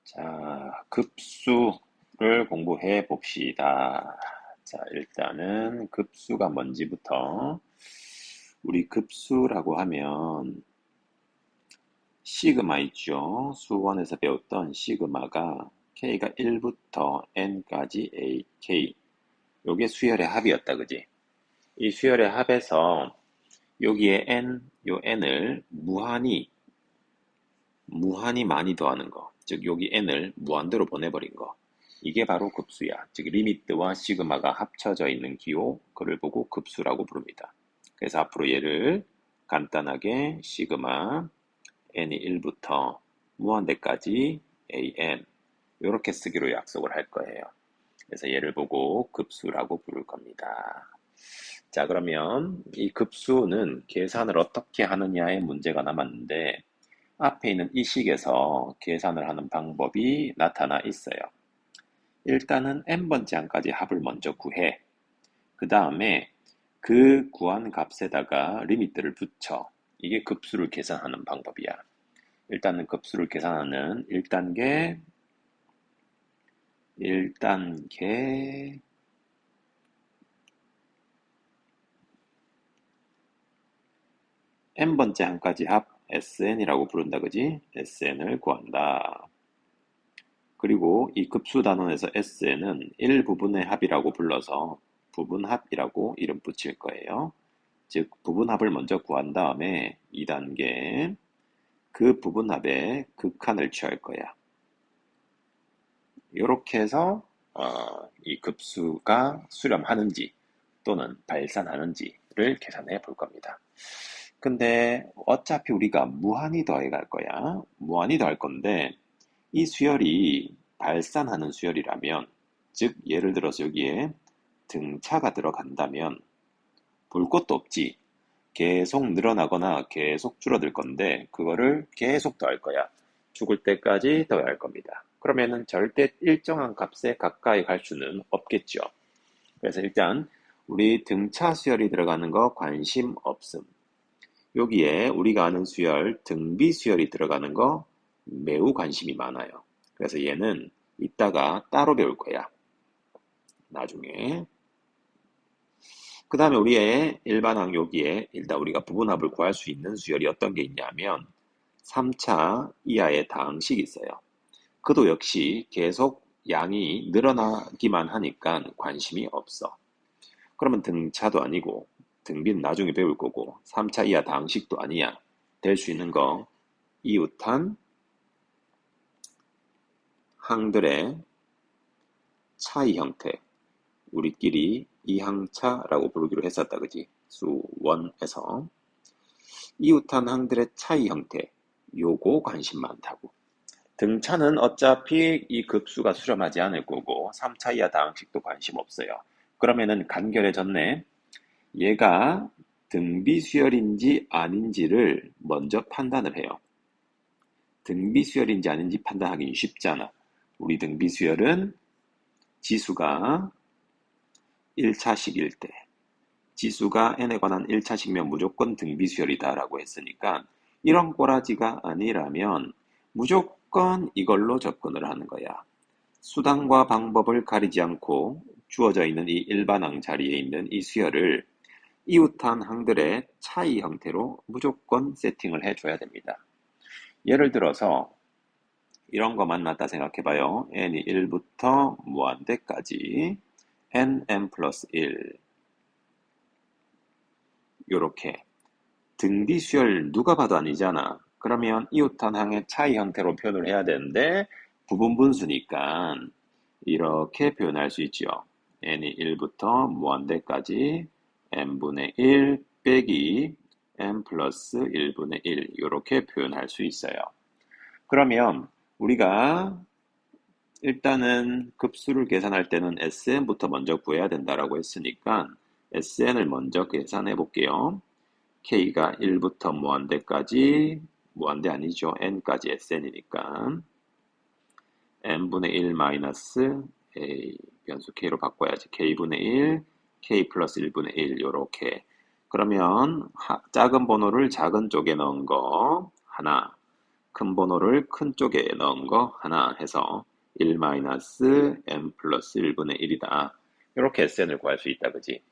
자, 급수를 공부해 봅시다. 자, 일단은 급수가 뭔지부터. 우리 급수라고 하면 시그마 있죠? 수원에서 배웠던 시그마가 K가 1부터 N까지 A, K. 요게 수열의 합이었다, 그지? 이 수열의 합에서 여기에 N, 요 N을 무한히 많이 더하는 거. 즉, 여기 n을 무한대로 보내버린 거. 이게 바로 급수야. 즉, 리미트와 시그마가 합쳐져 있는 기호, 그를 보고 급수라고 부릅니다. 그래서 앞으로 얘를 간단하게 시그마 n이 1부터 무한대까지 an 이렇게 쓰기로 약속을 할 거예요. 그래서 얘를 보고 급수라고 부를 겁니다. 자, 그러면 이 급수는 계산을 어떻게 하느냐의 문제가 남았는데 앞에 있는 이 식에서 계산을 하는 방법이 나타나 있어요. 일단은 n번째 항까지 합을 먼저 구해. 그 다음에 그 구한 값에다가 리미트를 붙여. 이게 급수를 계산하는 방법이야. 일단은 급수를 계산하는 1단계 n번째 항까지 합 SN이라고 부른다, 그지? SN을 구한다. 그리고 이 급수 단원에서 SN은 1부분의 합이라고 불러서 부분합이라고 이름 붙일 거예요. 즉, 부분합을 먼저 구한 다음에 2단계 그 부분합의 극한을 취할 거야. 이렇게 해서 이 급수가 수렴하는지 또는 발산하는지를 계산해 볼 겁니다. 근데 어차피 우리가 무한히 더해 갈 거야. 무한히 더할 건데 이 수열이 발산하는 수열이라면, 즉 예를 들어서 여기에 등차가 들어간다면 볼 것도 없지. 계속 늘어나거나 계속 줄어들 건데 그거를 계속 더할 거야. 죽을 때까지 더해야 할 겁니다. 그러면은 절대 일정한 값에 가까이 갈 수는 없겠죠. 그래서 일단 우리 등차 수열이 들어가는 거 관심 없음. 여기에 우리가 아는 수열, 등비 수열이 들어가는 거 매우 관심이 많아요. 그래서 얘는 이따가 따로 배울 거야. 나중에. 그 다음에 우리의 일반항 여기에 일단 우리가 부분합을 구할 수 있는 수열이 어떤 게 있냐면 3차 이하의 다항식이 있어요. 그도 역시 계속 양이 늘어나기만 하니까 관심이 없어. 그러면 등차도 아니고 등비는 나중에 배울 거고 3차 이하 다항식도 아니야. 될 수 있는 거 이웃한 항들의 차이 형태. 우리끼리 이항차라고 부르기로 했었다, 그지? 수원에서. 이웃한 항들의 차이 형태. 요거 관심 많다고. 등차는 어차피 이 급수가 수렴하지 않을 거고 3차 이하 다항식도 관심 없어요. 그러면은 간결해졌네. 얘가 등비 수열인지 아닌지를 먼저 판단을 해요. 등비 수열인지 아닌지 판단하기 쉽잖아. 우리 등비 수열은 지수가 1차식일 때, 지수가 n에 관한 1차식면 무조건 등비수열이다라고 했으니까 이런 꼬라지가 아니라면 무조건 이걸로 접근을 하는 거야. 수단과 방법을 가리지 않고 주어져 있는 이 일반항 자리에 있는 이 수열을 이웃한 항들의 차이 형태로 무조건 세팅을 해줘야 됩니다. 예를 들어서 이런 거 만났다 생각해봐요. n이 1부터 무한대까지 n 플러스 1 요렇게 등비수열 누가 봐도 아니잖아. 그러면 이웃한 항의 차이 형태로 표현을 해야 되는데 부분분수니까 이렇게 표현할 수 있죠. n이 1부터 무한대까지 n분의 1 빼기 n 플러스 1분의 1 이렇게 표현할 수 있어요. 그러면 우리가 일단은 급수를 계산할 때는 SN부터 먼저 구해야 된다라고 했으니까 SN을 먼저 계산해 볼게요. K가 1부터 무한대까지, 무한대 아니죠. N까지 SN이니까 N분의 1 마이너스 A, 변수 K로 바꿔야지. K분의 1, K 플러스 1분의 1 요렇게. 그러면 작은 번호를 작은 쪽에 넣은 거 하나, 큰 번호를 큰 쪽에 넣은 거 하나 해서 1-n 플러스 1분의 1이다. 이렇게 SN을 구할 수 있다, 그지?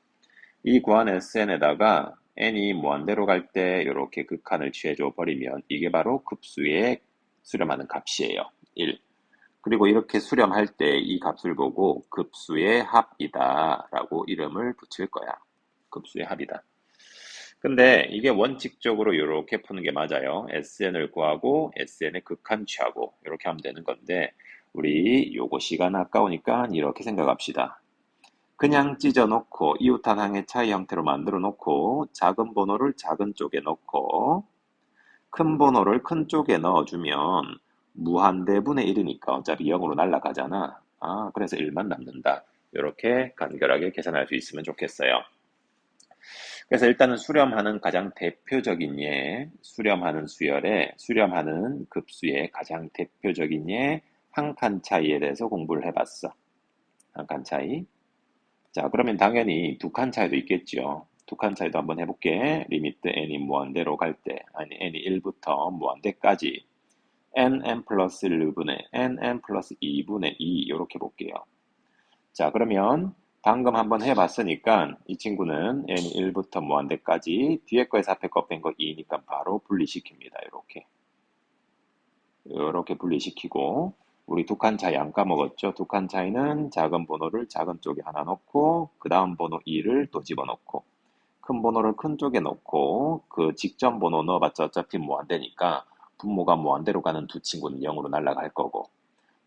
이 구한 SN에다가 n이 무한대로 갈 때 이렇게 극한을 취해줘 버리면 이게 바로 급수에 수렴하는 값이에요. 1. 그리고 이렇게 수렴할 때 이 값을 보고 급수의 합이다 라고 이름을 붙일 거야. 급수의 합이다. 근데 이게 원칙적으로 이렇게 푸는 게 맞아요. SN을 구하고 SN의 극한 취하고 이렇게 하면 되는 건데 우리 요거 시간 아까우니까 이렇게 생각합시다. 그냥 찢어놓고 이웃한항의 차이 형태로 만들어 놓고 작은 번호를 작은 쪽에 넣고 큰 번호를 큰 쪽에 넣어주면 무한대분의 1이니까 어차피 0으로 날아가잖아. 그래서 1만 남는다. 이렇게 간결하게 계산할 수 있으면 좋겠어요. 그래서 일단은 수렴하는 가장 대표적인 예, 수렴하는 수열에 수렴하는 급수의 가장 대표적인 예, 한 칸 차이에 대해서 공부를 해봤어. 한 칸 차이. 자, 그러면 당연히 두 칸 차이도 있겠죠. 두 칸 차이도 한번 해볼게. 리미트 n이 무한대로 갈 때, 아니 n이 1부터 무한대까지 n 플러스 1분의 n 플러스 2분의 2 이렇게 볼게요. 자, 그러면 방금 한번 해봤으니까 이 친구는 n이 1부터 무한대까지 뒤에 거에서 앞에 거 뺀 거 2니까 바로 분리시킵니다. 이렇게 분리시키고 우리 두 칸 차이 안 까먹었죠? 두 칸 차이는 작은 번호를 작은 쪽에 하나 넣고 그 다음 번호 2를 또 집어넣고 큰 번호를 큰 쪽에 넣고 그 직전 번호 넣어봤자 어차피 무한대니까 분모가 무한대로 가는 두 친구는 0으로 날아갈 거고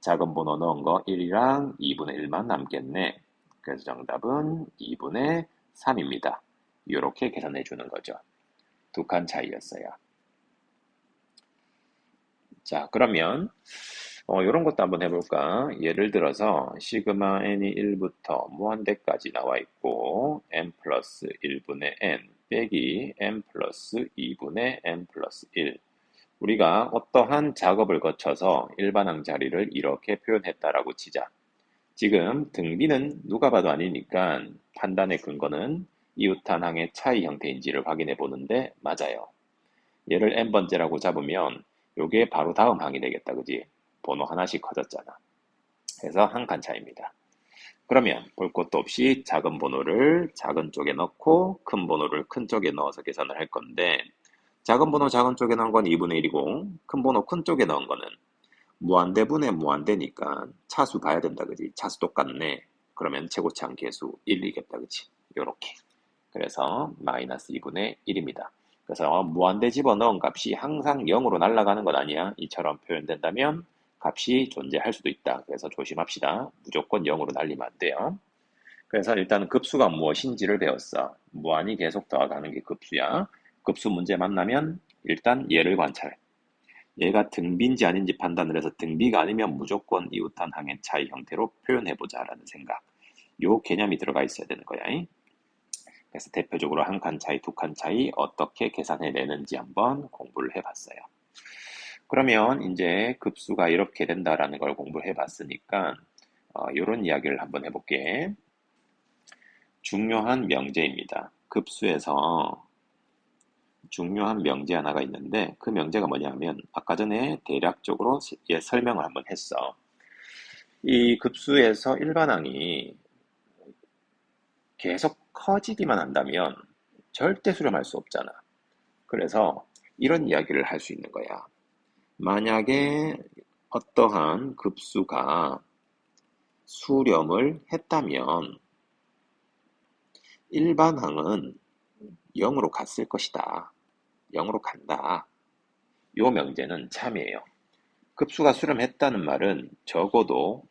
작은 번호 넣은 거 1이랑 2분의 1만 남겠네. 그래서 정답은 2분의 3입니다. 이렇게 계산해 주는 거죠. 두 칸 차이였어요. 자, 그러면 이런 것도 한번 해볼까? 예를 들어서 시그마 n이 1부터 무한대까지 나와 있고 n 플러스 1분의 n 빼기 n 플러스 2분의 n 플러스 1 우리가 어떠한 작업을 거쳐서 일반항 자리를 이렇게 표현했다라고 치자. 지금 등비는 누가 봐도 아니니까 판단의 근거는 이웃한항의 차이 형태인지를 확인해 보는데 맞아요. 얘를 n번째라고 잡으면 요게 바로 다음 항이 되겠다. 그지? 번호 하나씩 커졌잖아. 그래서 한 칸 차이입니다. 그러면 볼 것도 없이 작은 번호를 작은 쪽에 넣고 큰 번호를 큰 쪽에 넣어서 계산을 할 건데 작은 번호 작은 쪽에 넣은 건 2분의 1이고 큰 번호 큰 쪽에 넣은 거는 무한대분의 무한대니까 차수 봐야 된다. 그지? 차수 똑같네. 그러면 최고차항 계수 1이겠다. 그지? 요렇게. 그래서 마이너스 2분의 1입니다. 그래서 무한대 집어넣은 값이 항상 0으로 날아가는 건 아니야. 이처럼 표현된다면 값이 존재할 수도 있다. 그래서 조심합시다. 무조건 0으로 날리면 안 돼요. 그래서 일단 급수가 무엇인지를 배웠어. 무한히 계속 더하가는 게 급수야. 급수 문제 만나면 일단 얘를 관찰해. 얘가 등비인지 아닌지 판단을 해서 등비가 아니면 무조건 이웃한 항의 차이 형태로 표현해보자 라는 생각. 요 개념이 들어가 있어야 되는 거야. 그래서 대표적으로 한 칸 차이, 두 칸 차이 어떻게 계산해내는지 한번 공부를 해봤어요. 그러면 이제 급수가 이렇게 된다라는 걸 공부를 해봤으니까 이런 이야기를 한번 해볼게. 중요한 명제입니다. 급수에서 중요한 명제 하나가 있는데 그 명제가 뭐냐면 아까 전에 대략적으로 설명을 한번 했어. 이 급수에서 일반항이 계속 커지기만 한다면 절대 수렴할 수 없잖아. 그래서 이런 이야기를 할 수 있는 거야. 만약에 어떠한 급수가 수렴을 했다면 일반항은 0으로 갔을 것이다. 0으로 간다. 요 명제는 참이에요. 급수가 수렴했다는 말은 적어도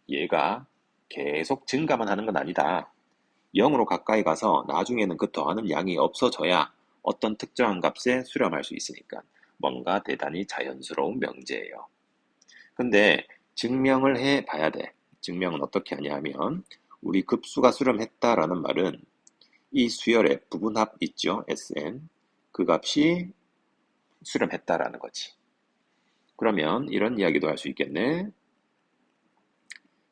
얘가 계속 증가만 하는 건 아니다. 0으로 가까이 가서 나중에는 그 더하는 양이 없어져야 어떤 특정한 값에 수렴할 수 있으니까 뭔가 대단히 자연스러운 명제예요. 근데 증명을 해 봐야 돼. 증명은 어떻게 하냐 하면 우리 급수가 수렴했다라는 말은 이 수열의 부분합 있죠? Sn. 그 값이 수렴했다라는 거지. 그러면 이런 이야기도 할 수 있겠네.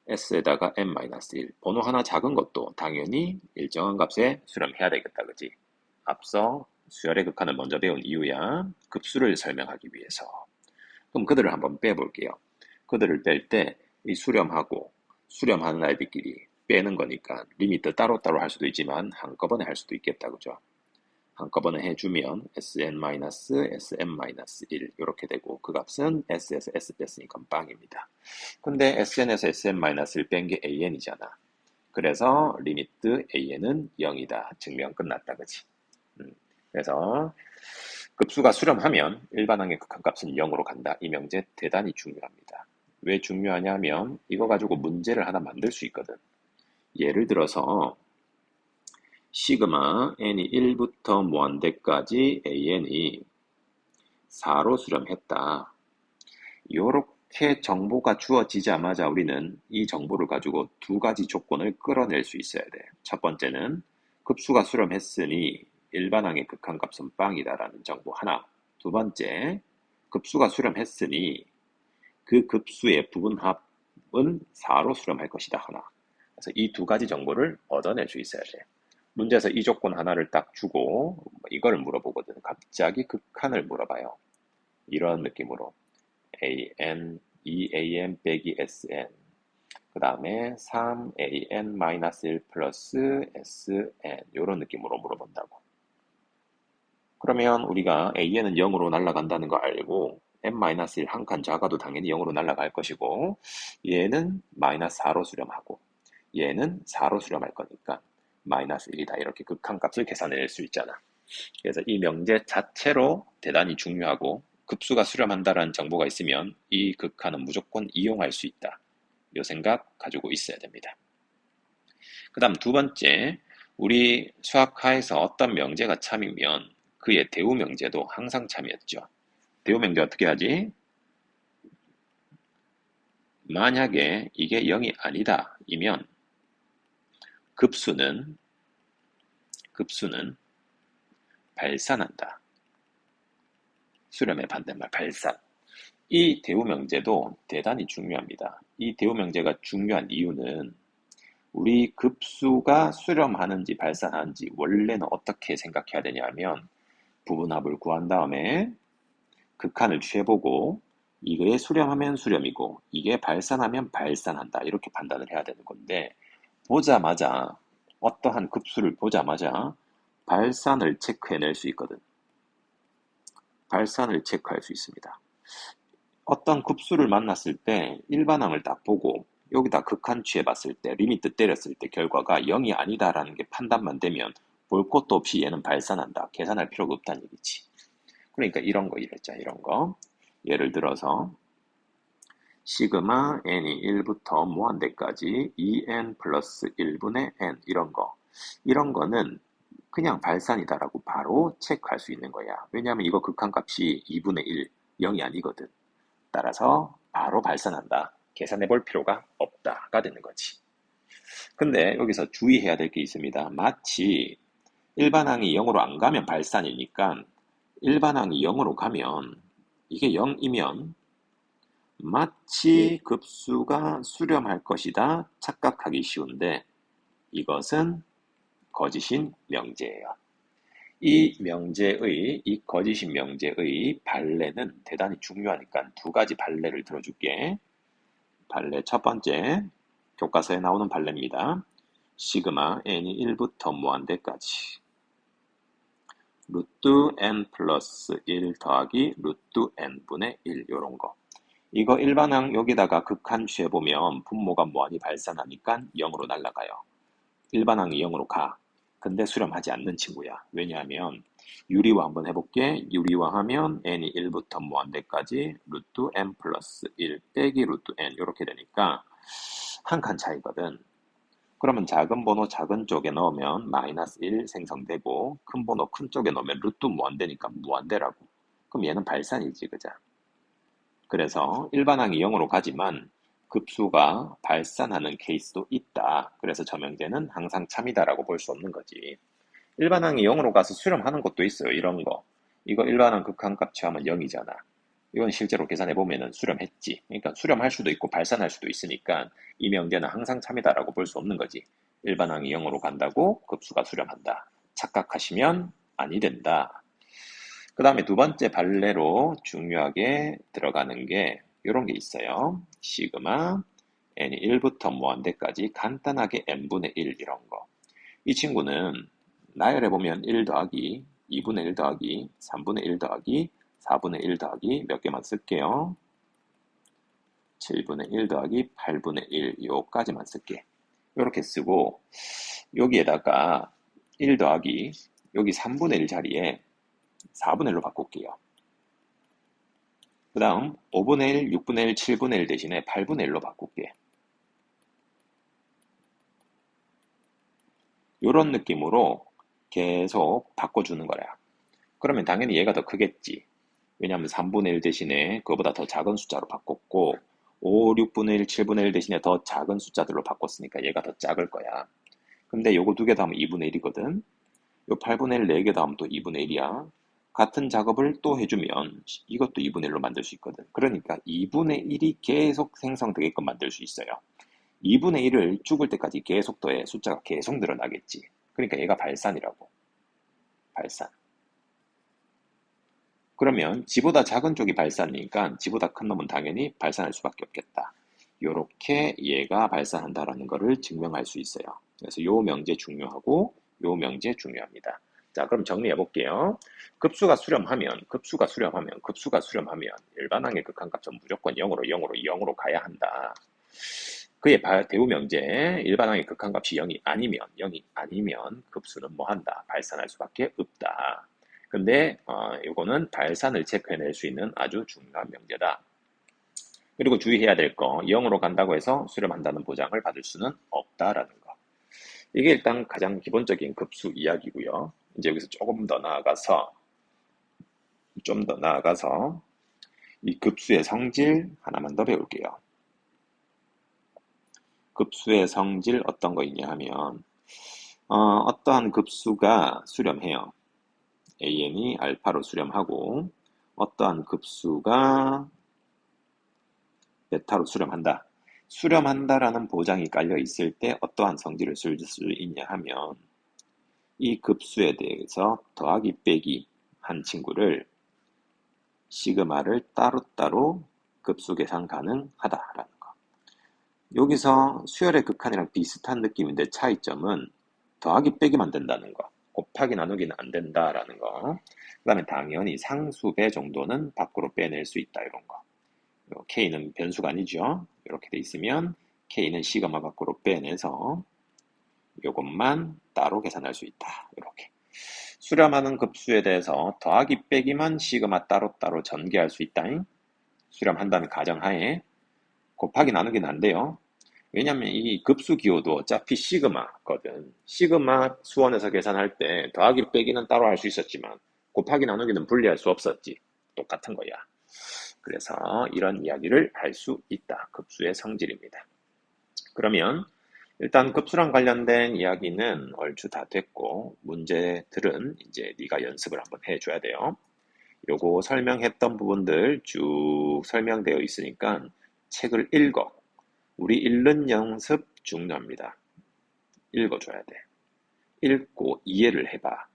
S에다가 n-1 번호 하나 작은 것도 당연히 일정한 값에 수렴해야 되겠다. 그지? 앞서 수열의 극한을 먼저 배운 이유야. 급수를 설명하기 위해서. 그럼 그들을 한번 빼볼게요. 그들을 뺄 때 이 수렴하고 수렴하는 아이들끼리 빼는 거니까 리미트 따로따로 할 수도 있지만 한꺼번에 할 수도 있겠다. 그죠? 한꺼번에 해주면 sn-sm-1 이렇게 되고 그 값은 s에서 s 뺐으니까 빵입니다. 근데 sn에서 sm-1을 뺀 게 an이잖아. 그래서 리미트 an은 0이다. 증명 끝났다. 그치? 그래서 급수가 수렴하면 일반항의 극한값은 0으로 간다. 이 명제 대단히 중요합니다. 왜 중요하냐면 이거 가지고 문제를 하나 만들 수 있거든. 예를 들어서 시그마 n이 1부터 무한대까지 an이 4로 수렴했다. 이렇게 정보가 주어지자마자 우리는 이 정보를 가지고 두 가지 조건을 끌어낼 수 있어야 돼. 첫 번째는 급수가 수렴했으니 일반항의 극한값은 빵이다라는 정보 하나. 두 번째, 급수가 수렴했으니 그 급수의 부분합은 4로 수렴할 것이다 하나. 그래서 이 두 가지 정보를 얻어낼 수 있어야 돼. 문제에서 이 조건 하나를 딱 주고 이걸 물어보거든. 갑자기 극한을 물어봐요. 이런 느낌으로 an, 2an 빼기 sn 그 다음에 3an-1 플러스 sn 이런 느낌으로 물어본다고. 그러면 우리가 an은 0으로 날아간다는 거 알고 n-1 한 칸 작아도 당연히 0으로 날아갈 것이고 얘는 마이너스 4로 수렴하고 얘는 4로 수렴할 거니까 마이너스 1이다. 이렇게 극한값을 계산해낼 수 있잖아. 그래서 이 명제 자체로 대단히 중요하고 급수가 수렴한다라는 정보가 있으면 이 극한은 무조건 이용할 수 있다. 이 생각 가지고 있어야 됩니다. 그 다음 두 번째, 우리 수학하에서 어떤 명제가 참이면 그의 대우 명제도 항상 참이었죠. 대우 명제 어떻게 하지? 만약에 이게 0이 아니다 이면 급수는 발산한다. 수렴의 반대말 발산. 이 대우 명제도 대단히 중요합니다. 이 대우 명제가 중요한 이유는 우리 급수가 수렴하는지 발산하는지 원래는 어떻게 생각해야 되냐면 부분합을 구한 다음에 극한을 취해보고 이게 수렴하면 수렴이고 이게 발산하면 발산한다. 이렇게 판단을 해야 되는 건데 보자마자 어떠한 급수를 보자마자 발산을 체크해낼 수 있거든. 발산을 체크할 수 있습니다. 어떤 급수를 만났을 때 일반항을 딱 보고 여기다 극한 취해봤을 때 리미트 때렸을 때 결과가 0이 아니다라는 게 판단만 되면 볼 것도 없이 얘는 발산한다. 계산할 필요가 없다는 얘기지. 그러니까 이런 거 이랬죠. 이런 거. 예를 들어서 시그마 n이 1부터 무한대까지 2n 플러스 1분의 n 이런 거. 이런 거는 그냥 발산이다라고 바로 체크할 수 있는 거야. 왜냐하면 이거 극한값이 2분의 1, 0이 아니거든. 따라서 바로 발산한다. 계산해 볼 필요가 없다가 되는 거지. 근데 여기서 주의해야 될 게 있습니다. 마치 일반항이 0으로 안 가면 발산이니까 일반항이 0으로 가면 이게 0이면 마치 급수가 수렴할 것이다 착각하기 쉬운데 이것은 거짓인 명제예요. 이 거짓인 명제의 발레는 대단히 중요하니까 두 가지 발레를 들어줄게. 발레 첫 번째, 교과서에 나오는 발레입니다. 시그마 n이 1부터 무한대까지 루트 n 플러스 1 더하기 루트 n분의 1 요런 거. 이거 일반항 여기다가 극한 취해보면 분모가 무한히 발산하니까 0으로 날아가요. 일반항이 0으로 가. 근데 수렴하지 않는 친구야. 왜냐하면 유리화 한번 해볼게. 유리화 하면 n이 1부터 무한대까지 루트 n 플러스 1 빼기 루트 n 이렇게 되니까 한 칸 차이거든. 그러면 작은 번호 작은 쪽에 넣으면 마이너스 1 생성되고 큰 번호 큰 쪽에 넣으면 루트 무한대니까 무한대라고. 그럼 얘는 발산이지, 그죠? 그래서 일반항이 0으로 가지만 급수가 발산하는 케이스도 있다. 그래서 저 명제는 항상 참이다라고 볼 수 없는 거지. 일반항이 0으로 가서 수렴하는 것도 있어요. 이런 거. 이거 일반항 극한값 취하면 0이잖아. 이건 실제로 계산해보면 수렴했지. 그러니까 수렴할 수도 있고 발산할 수도 있으니까 이 명제는 항상 참이다라고 볼 수 없는 거지. 일반항이 0으로 간다고 급수가 수렴한다. 착각하시면 아니 된다. 그 다음에 두 번째 발레로 중요하게 들어가는 게 이런 게 있어요. 시그마 n이 1부터 무한대까지 간단하게 n분의 1 이런 거. 이 친구는 나열해보면 1 더하기 2분의 1 더하기 3분의 1 더하기 4분의 1 더하기 몇 개만 쓸게요. 7분의 1 더하기 8분의 1 요까지만 쓸게. 이렇게 쓰고 여기에다가 1 더하기 여기 3분의 1 자리에 4분의 1로 바꿀게요. 그 다음 5분의 1, 6분의 1, 7분의 1 대신에 8분의 1로 바꿀게. 이런 느낌으로 계속 바꿔주는 거야. 그러면 당연히 얘가 더 크겠지. 왜냐하면 3분의 1 대신에 그거보다 더 작은 숫자로 바꿨고 5, 6분의 1, 7분의 1 대신에 더 작은 숫자들로 바꿨으니까 얘가 더 작을 거야. 근데 요거 두 개 더하면 2분의 1이거든. 요 8분의 1 4개 더하면 또 2분의 1이야. 같은 작업을 또 해주면 이것도 2분의 1로 만들 수 있거든. 그러니까 2분의 1이 계속 생성되게끔 만들 수 있어요. 2분의 1을 죽을 때까지 계속 더해 숫자가 계속 늘어나겠지. 그러니까 얘가 발산이라고. 발산. 그러면 지보다 작은 쪽이 발산이니까 지보다 큰 놈은 당연히 발산할 수밖에 없겠다. 요렇게 얘가 발산한다라는 것을 증명할 수 있어요. 그래서 요 명제 중요하고 요 명제 중요합니다. 자, 그럼 정리해 볼게요. 급수가 수렴하면 일반항의 극한값은 무조건 0으로 가야 한다. 그의 대우 명제 일반항의 극한값이 0이 아니면 급수는 뭐 한다? 발산할 수밖에 없다. 근데 이거는 발산을 체크해낼 수 있는 아주 중요한 명제다. 그리고 주의해야 될 거, 0으로 간다고 해서 수렴한다는 보장을 받을 수는 없다라는 거. 이게 일단 가장 기본적인 급수 이야기고요. 이제 여기서 좀 더 나아가서 이 급수의 성질 하나만 더 배울게요. 급수의 성질 어떤 거 있냐 하면 어떠한 급수가 수렴해요. an이 알파로 수렴하고 어떠한 급수가 베타로 수렴한다. 수렴한다라는 보장이 깔려 있을 때 어떠한 성질을 쓸 수 있냐 하면 이 급수에 대해서 더하기 빼기 한 친구를 시그마를 따로따로 급수 계산 가능하다라는 거. 여기서 수열의 극한이랑 비슷한 느낌인데 차이점은 더하기 빼기만 된다는 거. 곱하기 나누기는 안 된다라는 거. 그 다음에 당연히 상수배 정도는 밖으로 빼낼 수 있다 이런 거. K는 변수가 아니죠. 이렇게 돼 있으면 K는 시그마 밖으로 빼내서 이것만 따로 계산할 수 있다. 이렇게. 수렴하는 급수에 대해서 더하기 빼기만 시그마 따로따로 전개할 수 있다. 수렴한다는 가정하에 곱하기 나누기는 안 돼요. 왜냐면 이 급수 기호도 어차피 시그마거든. 시그마 수원에서 계산할 때 더하기 빼기는 따로 할 수 있었지만 곱하기 나누기는 분리할 수 없었지. 똑같은 거야. 그래서 이런 이야기를 할 수 있다. 급수의 성질입니다. 그러면 일단 급수랑 관련된 이야기는 얼추 다 됐고 문제들은 이제 네가 연습을 한번 해줘야 돼요. 요거 설명했던 부분들 쭉 설명되어 있으니까 책을 읽어. 우리 읽는 연습 중요합니다. 읽어줘야 돼. 읽고 이해를 해봐.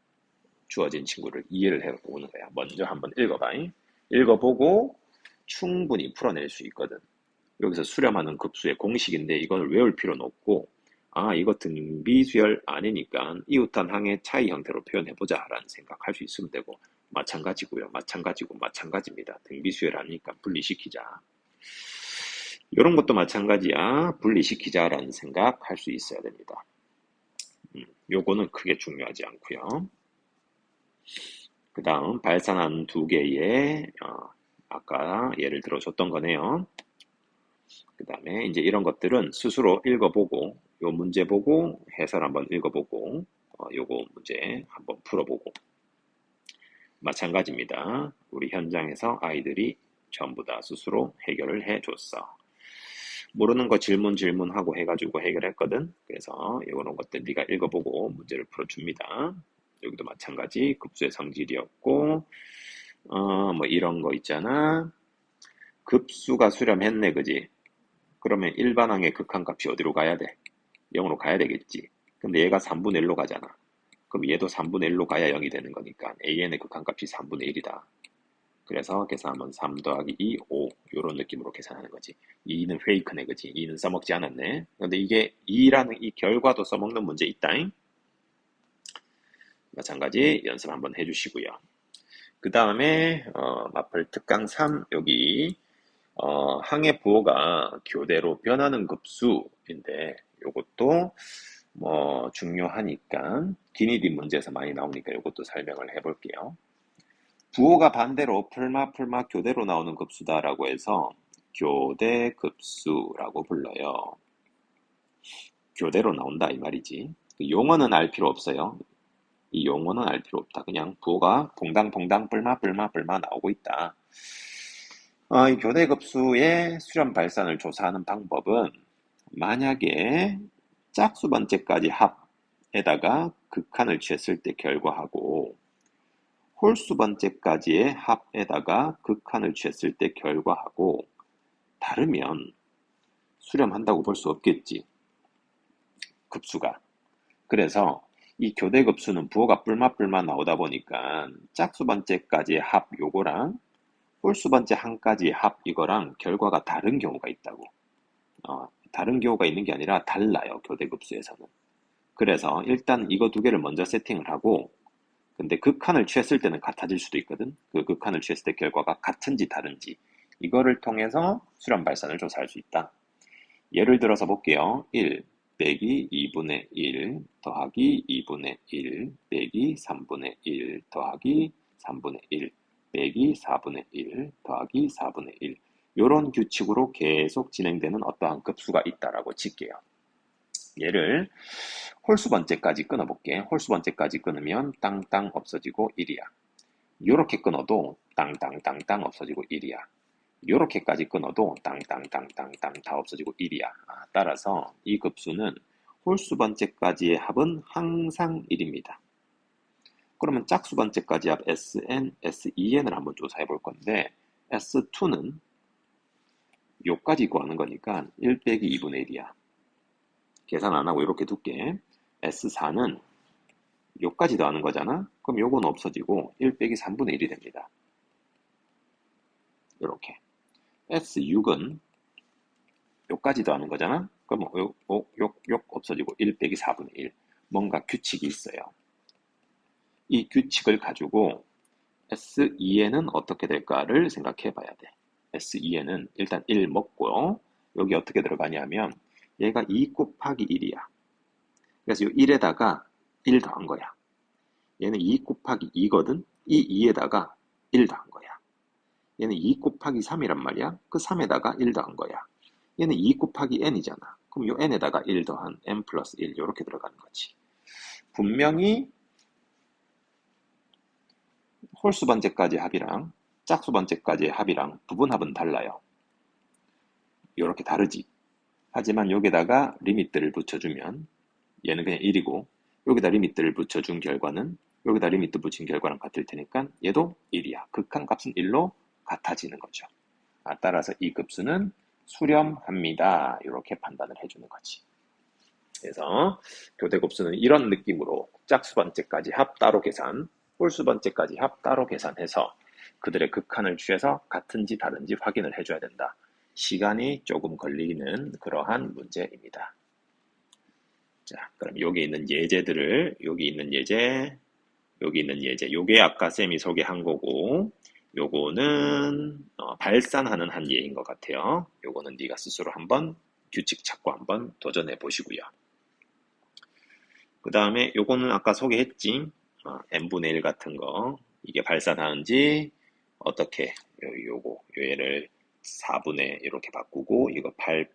주어진 친구를 이해를 해보는 거야. 먼저 한번 읽어봐. 읽어보고 충분히 풀어낼 수 있거든. 여기서 수렴하는 급수의 공식인데 이걸 외울 필요는 없고 이거 등비수열 아니니까 이웃한 항의 차이 형태로 표현해보자 라는 생각할 수 있으면 되고 마찬가지고요. 마찬가지입니다. 등비수열 아니니까 분리시키자. 이런 것도 마찬가지야. 분리시키자 라는 생각 할 수 있어야 됩니다. 요거는 크게 중요하지 않고요. 그 다음 발산한 두 개의 아까 예를 들어 줬던 거네요. 그 다음에 이제 이런 것들은 스스로 읽어보고 요 문제 보고 해설 한번 읽어보고 요거 문제 한번 풀어보고 마찬가지입니다. 우리 현장에서 아이들이 전부 다 스스로 해결을 해줬어. 모르는 거 질문하고 해가지고 해결했거든. 그래서 이런 것들 네가 읽어보고 문제를 풀어줍니다. 여기도 마찬가지 급수의 성질이었고 뭐 이런 거 있잖아. 급수가 수렴했네 그지? 그러면 일반항의 극한값이 어디로 가야 돼? 0으로 가야 되겠지. 근데 얘가 3분의 1로 가잖아. 그럼 얘도 3분의 1로 가야 0이 되는 거니까 AN의 극한값이 3분의 1이다. 그래서 계산하면 3 더하기 2, 5 요런 느낌으로 계산하는 거지. 2는 페이크네, 그지? 2는 써먹지 않았네. 근데 이게 2라는 이 결과도 써먹는 문제 있다잉. 마찬가지 연습 한번 해주시고요. 그 다음에 마플 특강 3 여기 항의 부호가 교대로 변하는 급수인데 요것도 뭐 중요하니까 기니디 문제에서 많이 나오니까 요것도 설명을 해볼게요. 부호가 반대로 풀마 교대로 나오는 급수다라고 해서 교대 급수라고 불러요. 교대로 나온다 이 말이지. 용어는 알 필요 없어요. 이 용어는 알 필요 없다. 그냥 부호가 퐁당퐁당 뿔마 나오고 있다. 이 교대급수의 수렴 발산을 조사하는 방법은 만약에 짝수 번째까지 합에다가 극한을 취했을 때 결과하고 홀수 번째까지의 합에다가 극한을 취했을 때 결과하고 다르면 수렴한다고 볼 수 없겠지. 급수가. 그래서 이 교대급수는 부호가 뿔마 나오다 보니까 짝수 번째까지의 합 요거랑 홀수 번째 한까지의 합 이거랑 결과가 다른 경우가 있다고. 다른 경우가 있는 게 아니라 달라요. 교대급수에서는. 그래서 일단 이거 두 개를 먼저 세팅을 하고 근데 극한을 취했을 때는 같아질 수도 있거든. 그 극한을 취했을 때 결과가 같은지 다른지 이거를 통해서 수렴 발산을 조사할 수 있다. 예를 들어서 볼게요. 1 빼기 2분의 1 더하기 2분의 1 빼기 3분의 1 더하기 3분의 1 빼기 4분의 1 더하기 4분의 1 이런 규칙으로 계속 진행되는 어떠한 급수가 있다라고 칠게요. 얘를 홀수 번째까지 끊어볼게. 홀수 번째까지 끊으면 땅땅 없어지고 1이야. 요렇게 끊어도 땅땅땅땅 없어지고 1이야. 요렇게까지 끊어도 땅땅땅땅땅 다 없어지고 1이야. 따라서 이 급수는 홀수 번째까지의 합은 항상 1입니다. 그러면 짝수 번째까지 합 SN, SEN을 한번 조사해 볼 건데 S2는 요까지 구하는 거니까 1 빼기 2분의 1이야. 계산 안 하고 이렇게 둘게. S4는 요까지 더하는 거잖아. 그럼 요건 없어지고 1 빼기 3분의 1이 됩니다. 요렇게. S6은 요까지 더하는 거잖아. 그럼 요 없어지고 1 빼기 4분의 1. 뭔가 규칙이 있어요. 이 규칙을 가지고 S2에는 어떻게 될까를 생각해 봐야 돼. S2에는 일단 1 먹고요. 여기 어떻게 들어가냐면 얘가 2 곱하기 1이야. 그래서 이 1에다가 1 더한 거야. 얘는 2 곱하기 2거든. 이 2에다가 1 더한 거야. 얘는 2 곱하기 3이란 말이야. 그 3에다가 1 더한 거야. 얘는 2 곱하기 n이잖아. 그럼 요 n에다가 1 더한 n 플러스 1 이렇게 들어가는 거지. 분명히 홀수 번째까지 합이랑 짝수 번째까지의 합이랑 부분합은 달라요. 이렇게 다르지. 하지만 여기다가 리미트를 붙여주면 얘는 그냥 1이고 여기다 리미트를 붙여준 결과는 여기다 리미트 붙인 결과랑 같을 테니까 얘도 1이야. 극한값은 1로 같아지는 거죠. 따라서 이 급수는 수렴합니다. 이렇게 판단을 해주는 거지. 그래서 교대급수는 이런 느낌으로 짝수 번째까지 합 따로 계산, 홀수 번째까지 합 따로 계산해서 그들의 극한을 취해서 같은지 다른지 확인을 해줘야 된다. 시간이 조금 걸리는 그러한 문제입니다. 자, 그럼 여기 있는 예제들을 여기 있는 예제, 여기 있는 예제, 요게 아까 쌤이 소개한 거고 요거는 발산하는 한 예인 것 같아요. 요거는 네가 스스로 한번 규칙 찾고 한번 도전해 보시고요. 그 다음에 요거는 아까 소개했지. n분의 1 같은 거 이게 발산하는지 어떻게 요거 얘를 4분의 이렇게 바꾸고 이거 8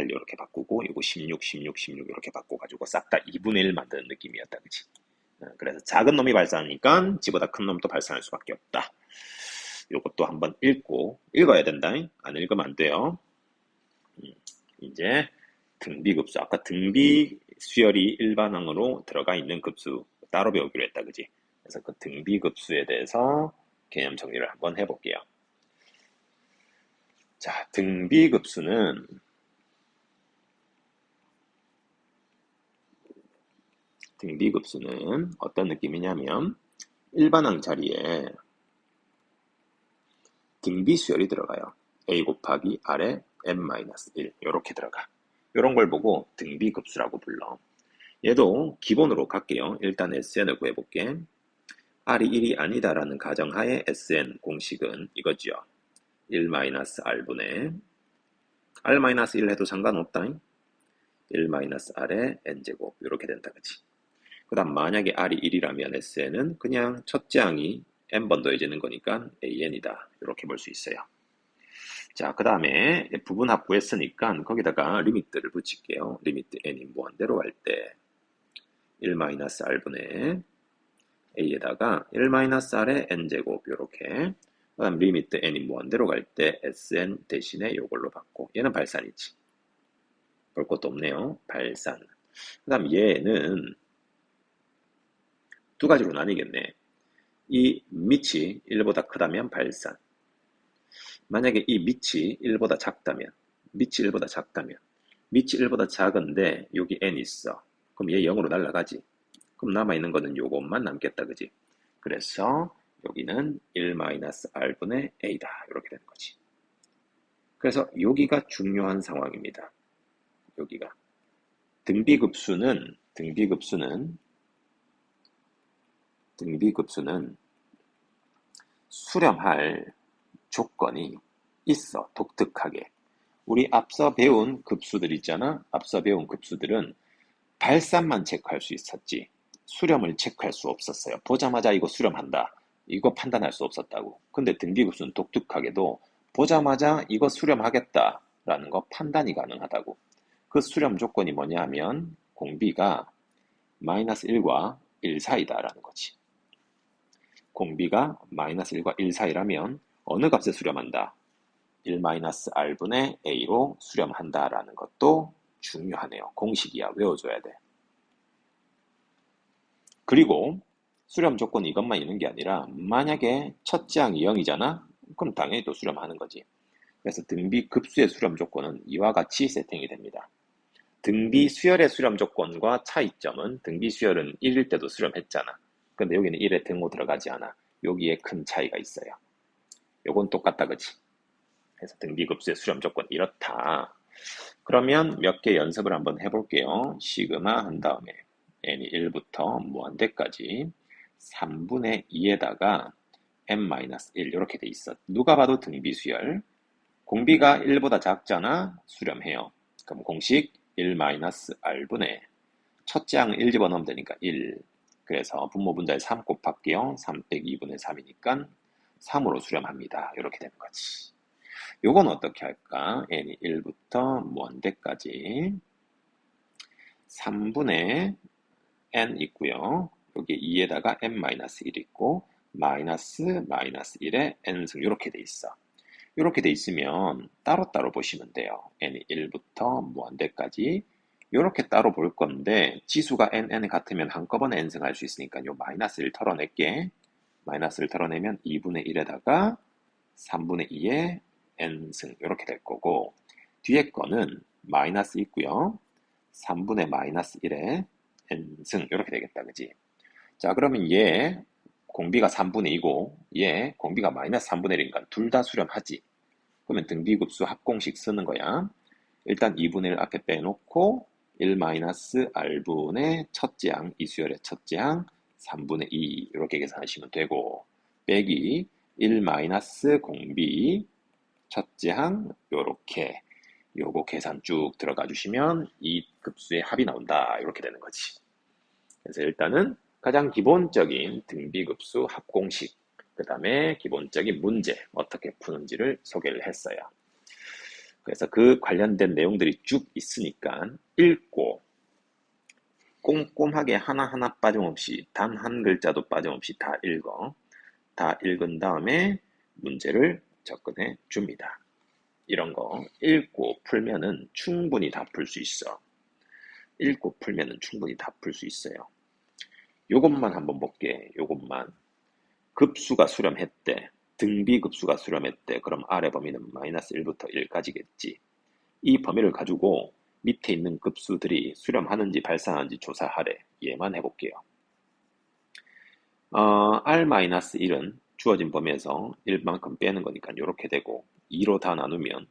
이렇게 바꾸고 이거 16 이렇게 바꿔가지고 싹 다 2분의 1 만드는 느낌이었다. 그치? 그래서 작은 놈이 발산하니까 지보다 큰 놈도 발산할 수밖에 없다. 요것도 한번 읽어야 된다. 안 읽으면 안 돼요. 이제 등비급수. 아까 등비 수열이 일반항으로 들어가 있는 급수 따로 배우기로 했다. 그지? 그래서 그 등비급수에 대해서 개념 정리를 한번 해볼게요. 자, 등비급수는 등비급수는 어떤 느낌이냐면 일반항 자리에 등비수열이 들어가요. a 곱하기 r에 n-1 이렇게 들어가. 이런 걸 보고 등비급수라고 불러. 얘도 기본으로 갈게요. 일단 SN을 구해볼게. R이 1이 아니다라는 가정하에 SN 공식은 이거죠. 1-R분의 R-1 해도 상관없다. 1-R의 N제곱 이렇게 된다. 그치? 그 다음 만약에 R이 1이라면 SN은 그냥 첫째 항이 N번 더해지는 거니까 AN이다. 이렇게 볼 수 있어요. 자, 그 다음에 부분합 구했으니까 거기다가 리미트를 붙일게요. 리미트 N이 무한대로 갈 때 1-R분의 A에다가 1-R의 N제곱 이렇게 그 다음 리미트 N이 무한대로 갈 때 SN 대신에 이걸로 받고 얘는 발산이지. 볼 것도 없네요. 발산. 그 다음 얘는 두 가지로 나뉘겠네. 이 밑이 1보다 크다면 발산. 만약에 이 밑이 1보다 작다면, 밑이 1보다 작은데 여기 n 있어. 그럼 얘 0으로 날아가지. 그럼 남아있는 거는 요것만 남겠다. 그지? 그래서 여기는 1-R분의 A다. 이렇게 되는 거지. 그래서 여기가 중요한 상황입니다. 여기가. 등비급수는 수렴할 조건이 있어. 독특하게. 우리 앞서 배운 급수들 있잖아. 앞서 배운 급수들은 발산만 체크할 수 있었지. 수렴을 체크할 수 없었어요. 보자마자 이거 수렴한다. 이거 판단할 수 없었다고. 근데 등비급수는 독특하게도 보자마자 이거 수렴하겠다라는 거 판단이 가능하다고. 그 수렴 조건이 뭐냐 하면 공비가 -1과 1 사이다라는 거지. 공비가 -1과 1 사이라면 어느 값에 수렴한다? 1-R분의 A로 수렴한다라는 것도 중요하네요. 공식이야. 외워줘야 돼. 그리고 수렴 조건이 이것만 있는 게 아니라 만약에 첫째 항이 0이잖아? 그럼 당연히 또 수렴하는 거지. 그래서 등비 급수의 수렴 조건은 이와 같이 세팅이 됩니다. 등비 수열의 수렴 조건과 차이점은 등비 수열은 1일 때도 수렴했잖아. 근데 여기는 1에 등호 들어가지 않아. 여기에 큰 차이가 있어요. 요건 똑같다. 그치? 그래서 등비 급수의 수렴 조건 이렇다. 그러면 몇 개 연습을 한번 해볼게요. 시그마 한 다음에 n이 1부터 무한대까지 3분의 2에다가 n-1 이렇게 돼 있어. 누가 봐도 등비수열. 공비가 1보다 작잖아. 수렴해요. 그럼 공식 1-R분의 첫째 항 1 집어넣으면 되니까 1. 그래서 분모분자에 3 곱할게요. 3 빼기 2분의 3이니까 3으로 수렴합니다. 이렇게 되는 거지. 요건 어떻게 할까? n이 1부터 무한대까지 3분의 n 있고요. 여기 2에다가 n-1 있고 마이너스 1에 n승 이렇게 돼 있어. 이렇게 돼 있으면 따로따로 보시면 돼요. n이 1부터 무한대까지 이렇게 따로 볼 건데 지수가 n 같으면 한꺼번에 n승 할 수 있으니까 요 마이너스를 털어낼게. 마이너스를 털어내면 2분의 1에다가 3분의 2에 n승 이렇게 될 거고 뒤에 거는 마이너스 있고요. 3분의 마이너스 1에 n승 이렇게 되겠다. 그지? 자, 그러면 얘 공비가 3분의 2고 얘 공비가 마이너스 3분의 1이니까 둘 다 수렴하지. 그러면 등비급수 합공식 쓰는 거야. 일단 2분의 1 앞에 빼놓고 1-R분의 첫째 항, 이수열의 첫째 항 3분의 2 이렇게 계산하시면 되고 빼기 1-공비 첫째 항 요렇게 요거 계산 쭉 들어가 주시면 이 급수의 합이 나온다. 이렇게 되는 거지. 그래서 일단은 가장 기본적인 등비급수 합공식, 그 다음에 기본적인 문제 어떻게 푸는지를 소개를 했어요. 그래서 그 관련된 내용들이 쭉 있으니까 읽고 꼼꼼하게 하나하나 빠짐없이 단 한 글자도 빠짐없이 다 읽어. 다 읽은 다음에 문제를 접근해 줍니다. 이런 거 읽고 풀면은 충분히 다 풀 수 있어. 읽고 풀면은 충분히 다 풀 수 있어요. 요것만 한번 볼게. 요것만. 급수가 수렴했대. 등비급수가 수렴했대. 그럼 아래 범위는 -1부터 1까지겠지. 이 범위를 가지고 밑에 있는 급수들이 수렴하는지 발산하는지 조사하래. 얘만 해볼게요. R-1은 주어진 범위에서 1만큼 빼는 거니까 이렇게 되고 2로 다 나누면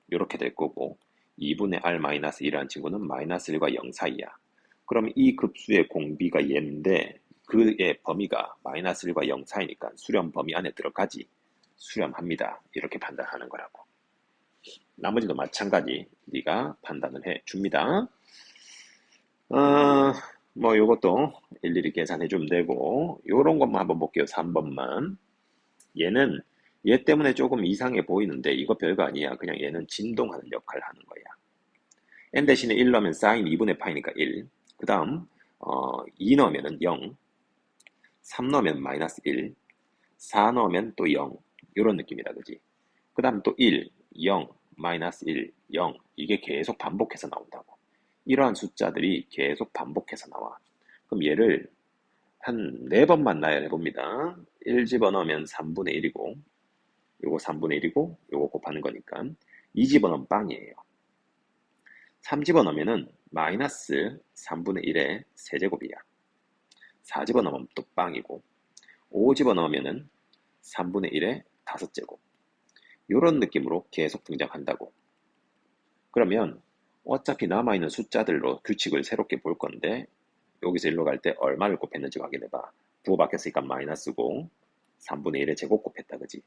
이렇게 될 거고 2분의 R-1이라는 친구는 마이너스 1과 0 사이야. 그럼 이 급수의 공비가 얘인데 그의 범위가 마이너스 1과 0 사이니까 수렴 범위 안에 들어가지 수렴합니다. 이렇게 판단하는 거라고. 나머지도 마찬가지 네가 판단을 해 줍니다. 뭐 요것도 일일이 계산해 주면 되고 요런 것만 한번 볼게요. 3번만. 얘는 얘 때문에 조금 이상해 보이는데 이거 별거 아니야. 그냥 얘는 진동하는 역할을 하는 거야. n 대신에 1 넣으면 sin 2분의 파이니까 1. 그 다음 2 넣으면 0, 3 넣으면 마이너스 1, 4 넣으면 또 0. 이런 느낌이다. 그지? 그 다음 또 1, 0, 마이너스 1, 0. 이게 계속 반복해서 나온다고. 이러한 숫자들이 계속 반복해서 나와. 그럼 얘를 한 4번만 나열해 봅니다. 1 집어넣으면 3분의 1이고 요거 3분의 1이고 요거 곱하는 거니까 2 집어넣으면 빵이에요. 3 집어넣으면 마이너스 3분의 1의 세제곱이야. 4 집어넣으면 또 빵이고 5 집어넣으면 3분의 1의 5제곱. 요런 느낌으로 계속 등장한다고. 그러면 어차피 남아있는 숫자들로 규칙을 새롭게 볼 건데 여기서 일로 갈 때 얼마를 곱했는지 확인해봐. 부호바뀌었으니까 마이너스고 3분의 1의 제곱 곱했다. 그지?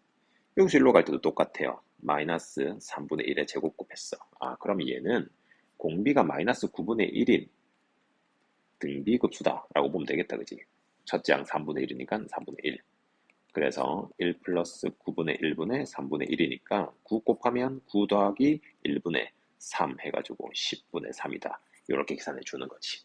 여기서 일로 갈 때도 똑같아요. 마이너스 3분의 1의 제곱 곱했어. 그럼 얘는 공비가 마이너스 9분의 1인 등비급수다 라고 보면 되겠다. 그지? 첫째 항 3분의 1이니까 3분의 1. 그래서 1 플러스 9분의 1분의 3분의 1이니까 9 곱하면 9 더하기 1분의 3 해가지고 10분의 3이다. 이렇게 계산해 주는 거지.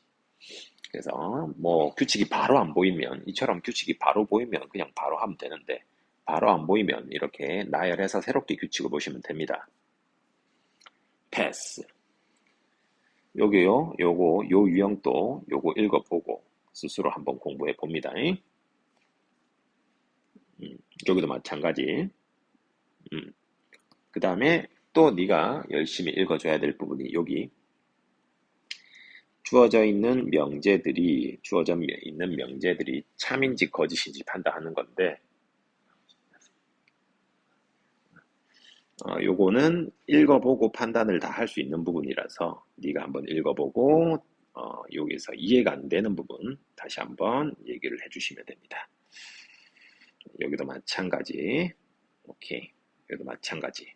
그래서 뭐 규칙이 바로 안 보이면 이처럼 규칙이 바로 보이면 그냥 바로 하면 되는데 바로 안 보이면 이렇게 나열해서 새롭게 규칙을 보시면 됩니다. 패스. 여기요, 요거 요 유형도 요거 읽어보고 스스로 한번 공부해 봅니다. 여기도 마찬가지. 그 다음에 또 네가 열심히 읽어줘야 될 부분이 여기 주어져 있는 명제들이 참인지 거짓인지 판단하는 건데 요거는 읽어보고 판단을 다 할 수 있는 부분이라서 네가 한번 읽어보고 여기서 이해가 안 되는 부분 다시 한번 얘기를 해주시면 됩니다. 여기도 마찬가지. 오케이. 여기도 마찬가지.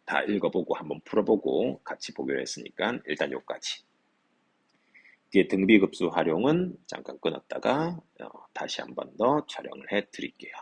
다 읽어보고 한번 풀어보고 같이 보기로 했으니까 일단 여기까지. 뒤에 등비급수 활용은 잠깐 끊었다가 다시 한번 더 촬영을 해 드릴게요.